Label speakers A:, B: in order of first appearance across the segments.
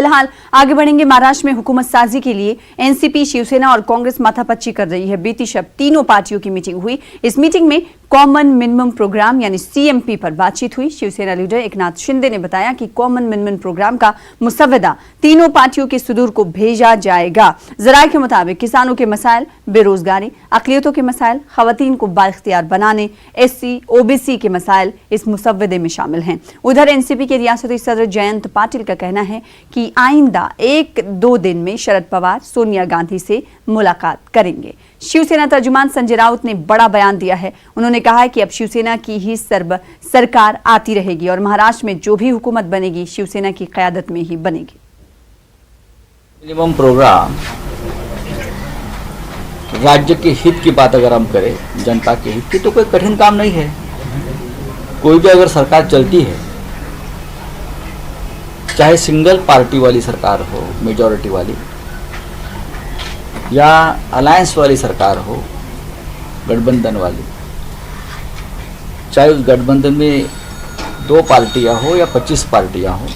A: फिलहाल आगे बढ़ेंगे। महाराष्ट्र में हुकूमत साजी के लिए एनसीपी, शिवसेना और कांग्रेस माथापच्ची कर रही है। बीती शब तीनों पार्टियों की मीटिंग हुई। इस मीटिंग में कॉमन मिनिमम प्रोग्राम यानी सीएमपी पर बातचीत हुई। शिवसेना लीडर एकनाथ शिंदे ने बताया कि कॉमन मिनिमम प्रोग्राम का मुसव्वदा तीनों पार्टियों के सुदूर को भेजा जाएगा। जराये के मुताबिक किसानों के मसाइल, बेरोजगारी, अकलियतों के मसाइल, खवातीन को बाइख्तियार बनाने, एससी ओबीसी के मसाइल इस मुसव्वदे में शामिल हैं। उधर एनसीपी के रियासती सदर जयंत पाटिल का कहना है कि आइंदा 1-2 दिन में शरद पवार सोनिया गांधी से मुलाकात करेंगे। शिवसेना तर्जुमान संजय राउत ने बड़ा बयान दिया है। उन्होंने कहा है कि अब शिवसेना की ही सरकार आती रहेगी और महाराष्ट्र में जो भी हुकूमत बनेगी शिवसेना की क़यादत में ही बनेगी।
B: मिनिमम प्रोग्राम राज्य के हित की बात अगर हम करें, जनता के हित की, तो कोई कठिन काम नहीं है। कोई भी अगर सरकार चलती है, चाहे सिंगल पार्टी वाली सरकार हो, मेजॉरिटी वाली, या अलायंस वाली सरकार हो, गठबंधन वाली, चाहे उस गठबंधन में 2 पार्टियां हो या 25 पार्टियां हो,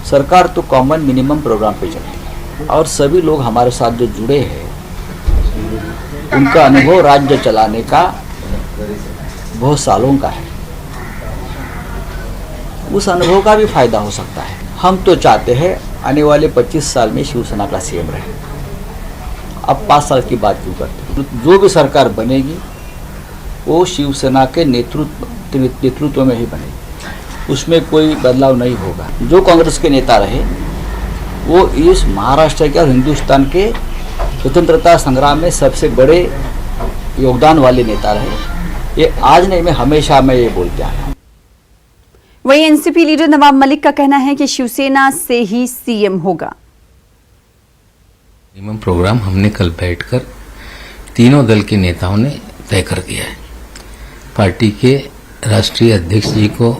B: सरकार तो कॉमन मिनिमम प्रोग्राम पे चलती है। और सभी लोग हमारे साथ जो जुड़े हैं, उनका अनुभव राज्य चलाने का बहुत सालों का है। उस अनुभव का भी फायदा हो सकता है। हम तो चाहते हैं आने वाले 25 साल में शिवसेना का सीएम रहे। अब 5 साल की बात क्यों करते? जो भी सरकार बनेगी वो शिवसेना के नेतृत्व में ही बनेगी, उसमें कोई बदलाव नहीं होगा। जो कांग्रेस के नेता रहे वो इस महाराष्ट्र के और हिंदुस्तान के स्वतंत्रता संग्राम में सबसे बड़े योगदान वाले नेता रहे। ये आज नहीं, मैं हमेशा ये बोलते आया हूँ।
A: वहीं एनसीपी लीडर नवाब मलिक का कहना है कि शिवसेना से ही सीएम होगा।
C: मिनिमम प्रोग्राम हमने कल बैठकर तीनों दल के नेताओं ने तय कर दिया है। पार्टी के राष्ट्रीय अध्यक्ष जी को,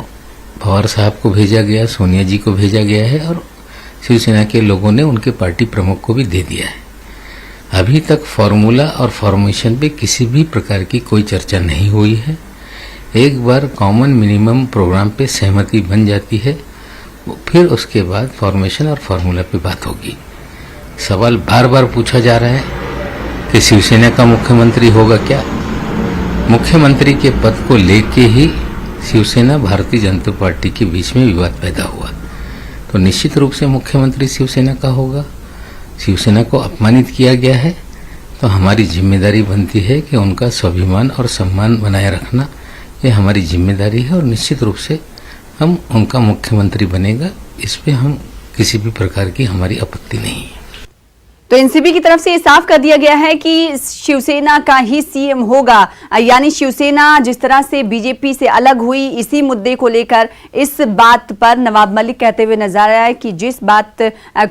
C: पवार साहब को भेजा गया, सोनिया जी को भेजा गया है और शिवसेना के लोगों ने उनके पार्टी प्रमुख को भी दे दिया है। अभी तक फॉर्मूला और फॉर्मेशन पे किसी भी प्रकार की कोई चर्चा नहीं हुई है। एक बार कॉमन मिनिमम प्रोग्राम पे सहमति बन जाती है, फिर उसके बाद फॉर्मेशन और फॉर्मूला पे बात होगी। सवाल बार बार पूछा जा रहा है कि शिवसेना का मुख्यमंत्री होगा क्या? मुख्यमंत्री के पद को लेके ही शिवसेना भारतीय जनता पार्टी के बीच में विवाद पैदा हुआ। तो निश्चित रूप से मुख्यमंत्री शिवसेना का होगा। शिवसेना को अपमानित किया गया है, तो हमारी जिम्मेदारी बनती है कि उनका स्वाभिमान और सम्मान बनाए रखना, ये हमारी जिम्मेदारी है और निश्चित रूप से हम उनका मुख्यमंत्री बनेगा। इस पे हम किसी भी प्रकार की हमारी आपत्ति नहीं है।
A: तो एनसीपी की तरफ से ये साफ कर दिया गया है कि शिवसेना का ही सीएम होगा। यानी शिवसेना जिस तरह से बीजेपी से अलग हुई, इसी मुद्दे को लेकर इस बात पर नवाब मलिक कहते हुए नजर आया है कि जिस बात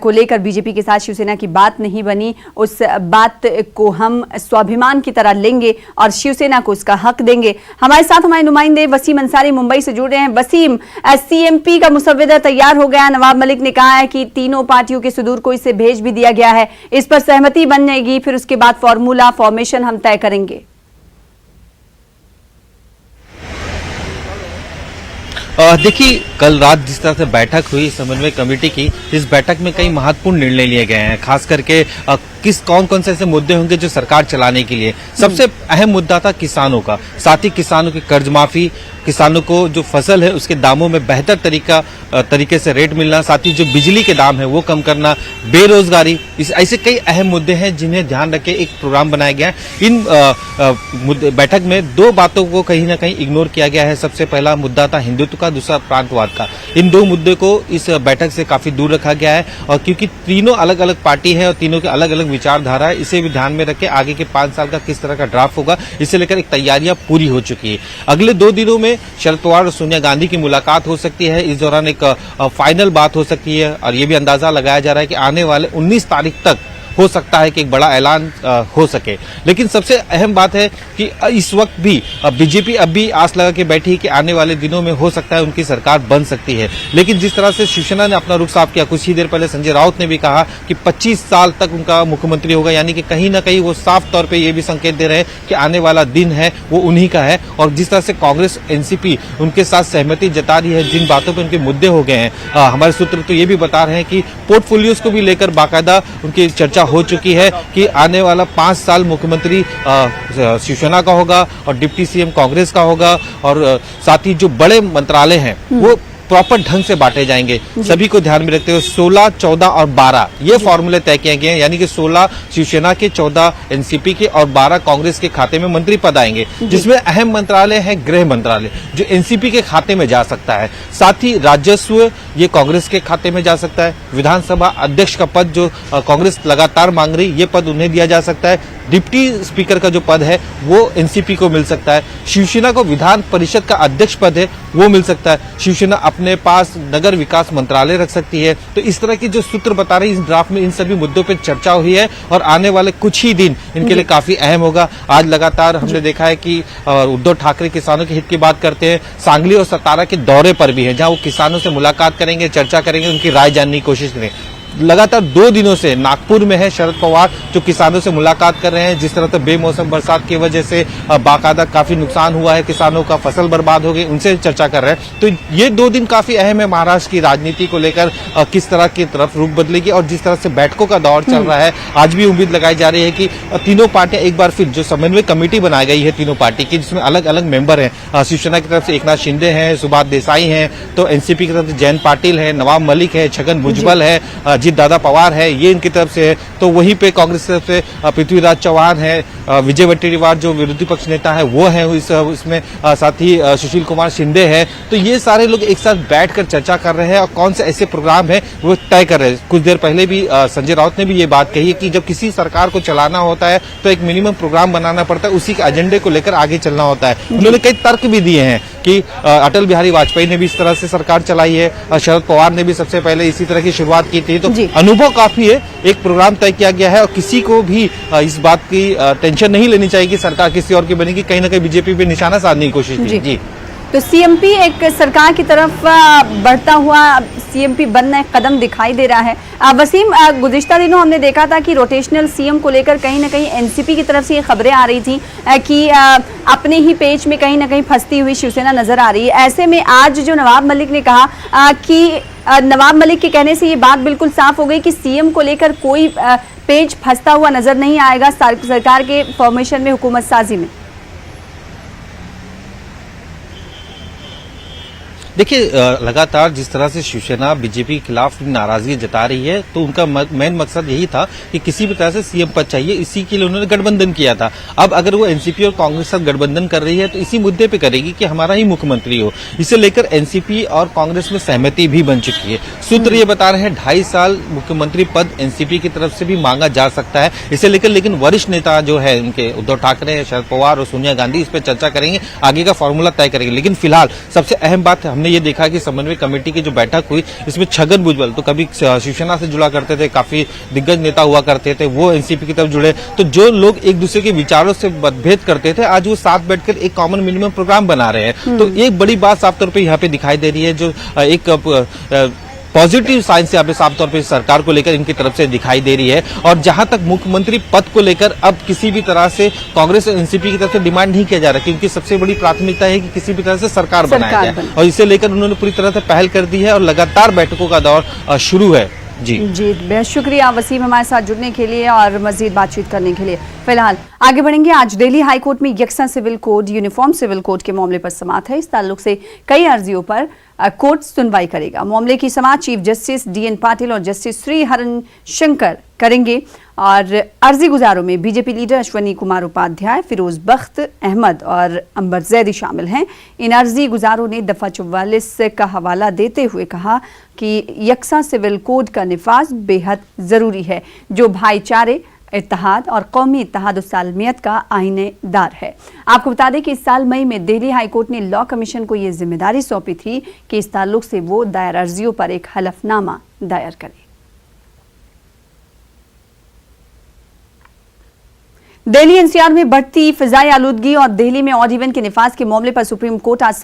A: को लेकर बीजेपी के साथ शिवसेना की बात नहीं बनी, उस बात को हम स्वाभिमान की तरह लेंगे और शिवसेना को उसका हक देंगे। हमारे साथ हमारे नुमाइंदे वसीम अंसारी मुंबई से जुड़ रहे हैं। वसीम, सीएमपी का मुसव्वदा तैयार हो गया। नवाब मलिक ने कहा है कि तीनों पार्टियों के सुदूर को इसे भेज भी दिया गया है। इस पर सहमति बन जाएगी, फिर उसके बाद फॉर्मूला फॉर्मेशन हम तय करेंगे।
D: देखिए, कल रात जिस तरह से बैठक हुई समन्वय कमेटी की, इस बैठक में कई महत्वपूर्ण निर्णय लिए गए हैं। खास करके कौन से ऐसे मुद्दे होंगे जो सरकार चलाने के लिए। सबसे अहम मुद्दा था किसानों का, साथ ही किसानों की कर्ज माफी, किसानों को जो फसल है उसके दामों में बेहतर तरीके से रेट मिलना, साथ ही जो बिजली के दाम है वो कम करना, बेरोजगारी, ऐसे कई अहम मुद्दे हैं जिन्हें ध्यान रखे एक प्रोग्राम बनाया गया है। इन बैठक में 2 बातों को कहीं ना कहीं इग्नोर किया गया है। सबसे पहला मुद्दा था हिंदुत्व का, दूसरा प्रांतवाद का। इन 2 मुद्दे को इस बैठक से काफी दूर रखा गया है और क्योंकि तीनों अलग अलग पार्टी है और तीनों के अलग अलग विचारधारा है, इसे भी ध्यान में रखे आगे के 5 साल का किस तरह का ड्राफ्ट होगा, इसे लेकर एक तैयारियां पूरी हो चुकी है। अगले 2 दिनों में शरद पवार और सोनिया गांधी की मुलाकात हो सकती है। इस दौरान एक फाइनल बात हो सकती है और ये भी अंदाजा लगाया जा रहा है कि आने वाले 19 तारीख तक हो सकता है कि एक बड़ा ऐलान हो सके। लेकिन सबसे अहम बात है कि इस वक्त भी बीजेपी अब भी आस लगा के बैठी कि आने वाले दिनों में हो सकता है उनकी सरकार बन सकती है। लेकिन जिस तरह से शिवसेना ने अपना रुख साफ किया, कुछ ही देर पहले संजय राउत ने भी कहा कि 25 साल तक उनका मुख्यमंत्री होगा, यानी कि कहीं ना कहीं वो साफ तौर पे ये भी संकेत दे रहे हैं कि आने वाला दिन है वो उन्हीं का है। और जिस तरह से कांग्रेस एनसीपी उनके साथ सहमति जता रही है, जिन बातों पर उनके मुद्दे हो गए हैं, हमारे सूत्र तो ये भी बता रहे हैं कि पोर्टफोलियोज को भी लेकर बाकायदा उनकी चर्चा हो चुकी है कि आने वाला 5 साल मुख्यमंत्री शिवसेना का होगा और डिप्टी सीएम कांग्रेस का होगा, और साथ ही जो बड़े मंत्रालय हैं वो प्रॉपर ढंग से बांटे जाएंगे। सभी को ध्यान में रखते हुए 16, 14 और 12 ये फॉर्मूले तय किए गए हैं, यानी कि 16 शिवसेना के, 14 एनसीपी के और 12 कांग्रेस के खाते में मंत्री पद आएंगे, जिसमें अहम मंत्रालय है गृह मंत्रालय जो एनसीपी के खाते में जा सकता है। साथ ही राजस्व ये कांग्रेस के खाते में जा सकता है। विधानसभा अध्यक्ष का पद जो कांग्रेस लगातार मांग रही, ये पद उन्हें दिया जा सकता है। डिप्टी स्पीकर का जो पद है वो एनसीपी को मिल सकता है। शिवसेना को विधान परिषद का अध्यक्ष पद है वो मिल सकता है। शिवसेना अपने पास नगर विकास मंत्रालय रख सकती है। तो इस तरह की जो सूत्र बता रहे हैं, इस ड्राफ्ट में इन सभी मुद्दों पर चर्चा हुई है और आने वाले कुछ ही दिन इनके लिए काफी अहम होगा। आज लगातार हमने देखा है कि उद्धव ठाकरे किसानों के हित की बात करते हैं, सांगली और सतारा के दौरे पर भी है, जहां वो किसानों से मुलाकात करेंगे, चर्चा करेंगे, उनकी राय जानने की कोशिश करें। लगातार 2 दिनों से नागपुर में है शरद पवार, जो किसानों से मुलाकात कर रहे हैं। जिस तरह से बेमौसम बरसात की वजह से बाकायदा काफी नुकसान हुआ है, किसानों का फसल बर्बाद हो गई, उनसे चर्चा कर रहे हैं। तो ये 2 दिन काफी अहम है महाराष्ट्र की राजनीति को लेकर, किस तरह की तरफ रुख बदलेगी। और जिस तरह से बैठकों का दौर चल रहा है, आज भी उम्मीद लगाई जा रही है कि तीनों पार्टियां एक बार फिर, जो समन्वय कमेटी बनाई गई है तीनों पार्टी की, जिसमें अलग अलग मेंबर हैं, शिवसेना की तरफ से एकनाथ शिंदे हैं, सुभाष देसाई हैं, तो एनसीपी की तरफ से जयंत पाटिल है, नवाब मलिक है, छगन भुजबल है, अजीत दादा पवार है, ये इनकी तरफ से है। तो वहीं पे कांग्रेस की तरफ से पृथ्वीराज चौहान है, विजय वट्टेटीवार जो विरोधी पक्ष नेता है वो है इसमें, साथ ही सुशील कुमार शिंदे है। तो ये सारे लोग एक साथ बैठकर चर्चा कर रहे हैं और कौन से ऐसे प्रोग्राम है वो तय कर रहे हैं। कुछ देर पहले भी संजय राउत ने भी ये बात कही है कि जब किसी सरकार को चलाना होता है तो एक मिनिमम प्रोग्राम बनाना पड़ता है, उसी के एजेंडे को लेकर आगे चलना होता है। उन्होंने कई तर्क भी दिए हैं कि अटल बिहारी वाजपेयी ने भी इस तरह से सरकार चलाई है, शरद पवार ने भी सबसे पहले इसी तरह की शुरुआत की थी। तो अनुभव काफी है, एक प्रोग्राम तय किया गया है और किसी को भी इस बात की टेंशन नहीं लेनी चाहिए कि सरकार किसी और की बनेगी। कहीं ना कहीं बीजेपी पे निशाना साधने की कोशिश की। जी
A: तो सीएमपी एक सरकार की तरफ बढ़ता हुआ सीएमपी बनना एक कदम दिखाई दे रहा है। वसीम, गुज़िश्ता दिनों हमने देखा था कि रोटेशनल सीएम को लेकर कहीं ना कहीं एनसीपी की तरफ से ये खबरें आ रही थी कि अपने ही पेच में कहीं ना कहीं फंसती हुई शिवसेना नजर आ रही है। ऐसे में आज जो नवाब मलिक ने कहा कि नवाब मलिक के कहने से ये बात बिल्कुल साफ हो गई कि सीएम को लेकर कोई पेच फंसता हुआ नजर नहीं आएगा सरकार के फॉर्मेशन में, हुकूमत साजी में।
D: देखिए, लगातार जिस तरह से शिवसेना बीजेपी के खिलाफ नाराजगी जता रही है, तो उनका मेन मकसद यही था कि किसी भी तरह से सीएम पद चाहिए, इसी के लिए उन्होंने गठबंधन किया था। अब अगर वो एनसीपी और कांग्रेस के साथ गठबंधन कर रही है तो इसी मुद्दे पे करेगी कि हमारा ही मुख्यमंत्री हो। इसे लेकर एनसीपी और कांग्रेस में सहमति भी बन चुकी है। सूत्र ये बता रहे हैं 2.5 साल मुख्यमंत्री पद एनसीपी की तरफ से भी मांगा जा सकता है। इसे लेकर लेकिन वरिष्ठ नेता जो है उनके उद्धव ठाकरे, शरद पवार और सोनिया गांधी इस पर चर्चा करेंगे, आगे का फॉर्मूला तय करेंगे। लेकिन फिलहाल सबसे अहम बात हमने ये देखा कि समन्वय कमेटी की जो बैठक हुई, इसमें छगन भुजबल तो कभी शिवसेना से जुड़ा करते थे, काफी दिग्गज नेता हुआ करते थे, वो एनसीपी की तरफ जुड़े। तो जो लोग एक दूसरे के विचारों से मतभेद करते थे, आज वो साथ बैठकर एक कॉमन मिनिमम प्रोग्राम बना रहे हैं। तो एक बड़ी बात साफ तौर पर यहाँ पे दिखाई दे रही है, जो एक पॉजिटिव साइन से यहाँ पे साफ तौर पे सरकार को लेकर इनकी तरफ से दिखाई दे रही है। और जहां तक मुख्यमंत्री पद को लेकर अब किसी भी तरह से कांग्रेस और एनसीपी की तरफ से डिमांड नहीं किया जा रहा, क्योंकि सबसे बड़ी प्राथमिकता है कि किसी भी तरह से सरकार बनाया जाए, और इसे लेकर उन्होंने पूरी तरह से पहल कर दी है और लगातार बैठकों का दौर शुरू है। जी
A: बेहद शुक्रिया वसीम हमारे साथ जुड़ने के लिए और मजीद बातचीत करने के लिए। फिलहाल आगे बढ़ेंगे। आज दिल्ली हाईकोर्ट में यकसा civil code, uniform civil code के मामले पर समाअत है। इस ताल्लुक से कई अर्जियों पर कोर्ट सुनवाई करेगा। मामले की समाअत चीफ जस्टिस डीएन पाटिल और जस्टिस श्री हरण शंकर करेंगे और अर्जी गुजारों में बीजेपी लीडर अश्वनी कुमार उपाध्याय, फिरोज बख्त अहमद और अंबर जैदी शामिल हैं। इन अर्जी गुजारों ने दफा 44 का हवाला देते हुए कहा कि यकसा सिविल कोड का निफाज बेहद जरूरी है, जो भाईचारे, इत्तेहाद और कौमी इत्तेहाद और सालमियत का आईनेदार है। आपको बता दें कि इस साल मई में दिल्ली हाईकोर्ट ने लॉ कमीशन को यह जिम्मेदारी सौंपी थी कि इस ताल्लुक से वो दायर अर्जियों पर एक हलफनामा दायर करे। दिल्ली एनसीआर में बढ़ती फिजाई आलूदगी और दिल्ली में ऑड इवन के निफाज के मामले पर सुप्रीम कोर्ट आज